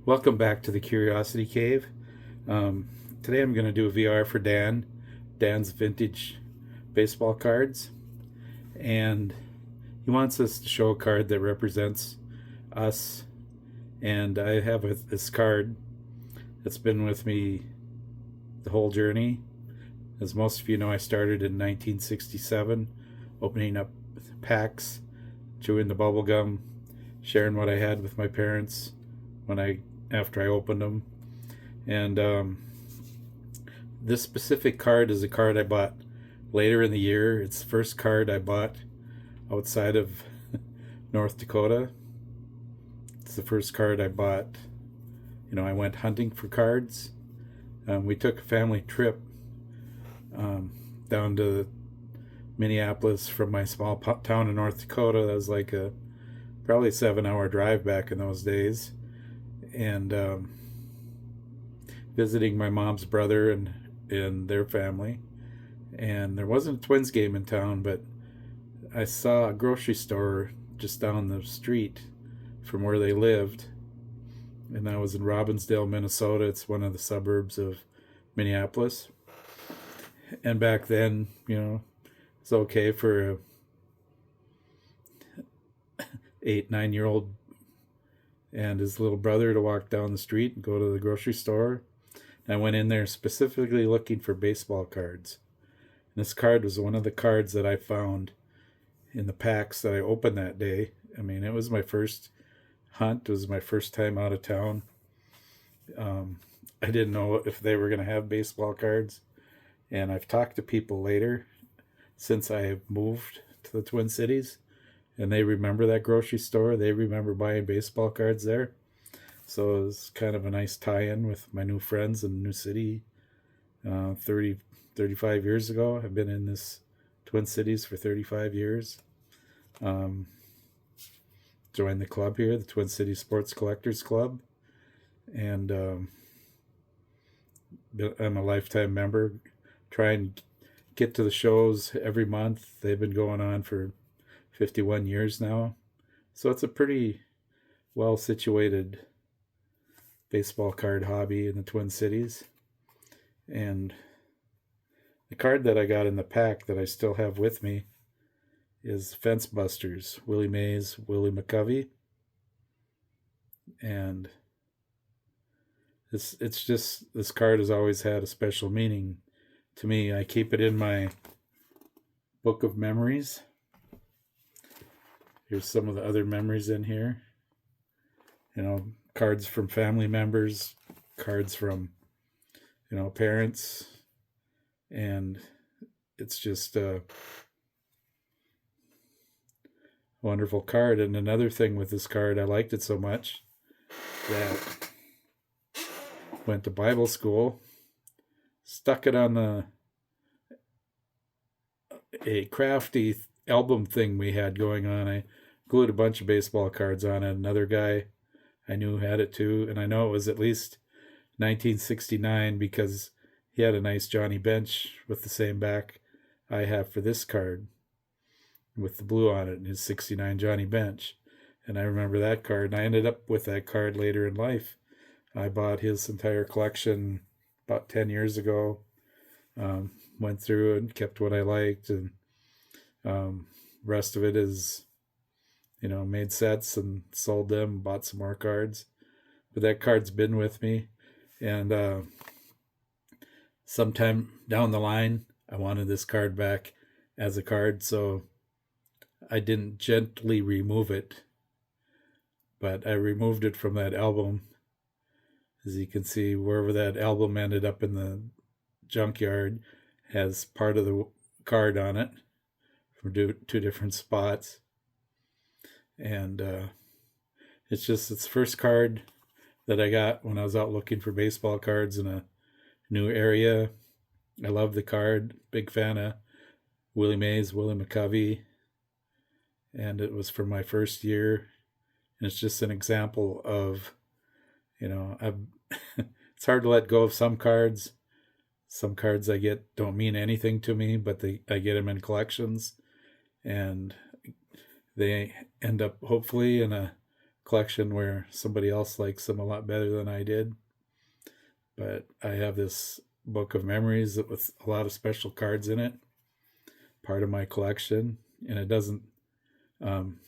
Welcome back to the Curiosity Cave. Um, Today I'm going to do a VR for Dan's vintage baseball cards. And he wants us to show a card that represents us. And I have this card that's been with me the whole journey. As most of you know, I started in 1967, opening up packs, chewing the bubble gum, sharing what I had with my parents after I opened them. And this specific card is a card I bought later in the year. It's the first card I bought outside of North Dakota. It's the first card I bought. I went hunting for cards. We took a family trip down to Minneapolis from my small town in North Dakota. That was like probably a 7-hour drive back in those days. And visiting my mom's brother and their family. And there wasn't a Twins game in town, but I saw a grocery store just down the street from where they lived. And that was in Robbinsdale, Minnesota. It's one of the suburbs of Minneapolis. And back then, it's okay for a 8-9-year-old and his little brother to walk down the street and go to the grocery store. I went in there specifically looking for baseball cards. And this card was one of the cards that I found in the packs that I opened that day. I mean, it was my first hunt. It was my first time out of town. I didn't know if they were going to have baseball cards. And I've talked to people later since I have moved to the Twin Cities. And they remember that grocery store. They remember buying baseball cards there. So it was kind of a nice tie-in with my new friends in the new city. 35 years ago. I've been in this Twin Cities for 35 years. Joined the club here, the Twin Cities Sports Collectors Club. And I'm a lifetime member. Try and get to the shows every month. They've been going on for 51 years now. So it's a pretty well situated baseball card hobby in the Twin Cities. And the card that I got in the pack that I still have with me is Fence Busters, Willie Mays, Willie McCovey. And it's just, this card has always had a special meaning to me. I keep it in my book of memories. Here's some of the other memories in here. Cards from family members, cards from, parents. And it's just a wonderful card. And another thing with this card, I liked it so much that went to Bible school, stuck it on a crafty album thing we had going on. I glued a bunch of baseball cards on it. Another guy I knew had it too, and I know it was at least 1969 because he had a nice Johnny Bench with the same back I have for this card with the blue on it, and his 69 Johnny Bench. And I remember that card, and I ended up with that card later in life. I bought his entire collection about 10 years ago. Went through and kept what I liked, and rest of it is, made sets and sold them, bought some more cards. But that card's been with me, and sometime down the line, I wanted this card back as a card, so I didn't gently remove it, but I removed it from that album. As you can see, wherever that album ended up in the junkyard has part of the card on it from two different spots. And it's the first card that I got when I was out looking for baseball cards in a new area. I love the card. Big fan of Willie Mays, Willie McCovey. And it was from my first year. And it's just an example of, it's hard to let go of some cards. Some cards I get don't mean anything to me, but I get them in collections. And they end up hopefully in a collection where somebody else likes them a lot better than I did. But I have this book of memories with a lot of special cards in it, part of my collection, and it doesn't, um,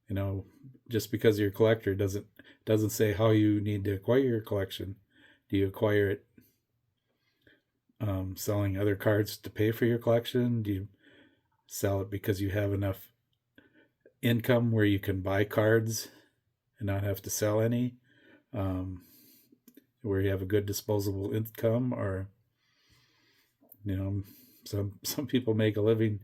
you know, just because you're a collector doesn't say how you need to acquire your collection. Do you acquire it selling other cards to pay for your collection? Do you sell it because you have enough income where you can buy cards and not have to sell any? Um, where you have a good disposable income, or some people make a living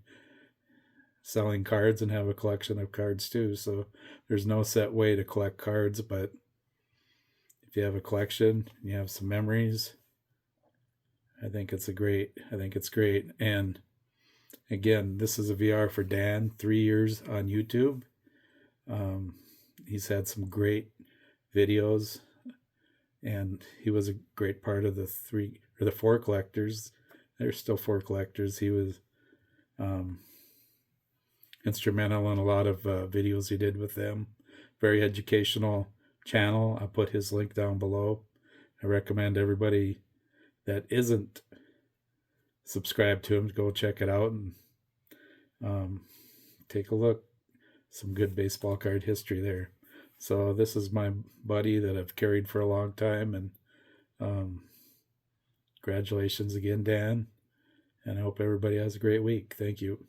selling cards and have a collection of cards too. So there's no set way to collect cards, but if you have a collection and you have some memories, I think it's great. And again, this is a VR for Dan, 3 years on YouTube. He's had some great videos, and he was a great part of the 4 collectors. There's still 4 collectors. He was instrumental in a lot of videos he did with them. Very educational channel. I'll put his link down below. I recommend everybody that isn't subscribed to him to go check it out and take a look. Some good baseball card history there. So this is my buddy that I've carried for a long time, and congratulations again, Dan, and I hope everybody has a great week. Thank you.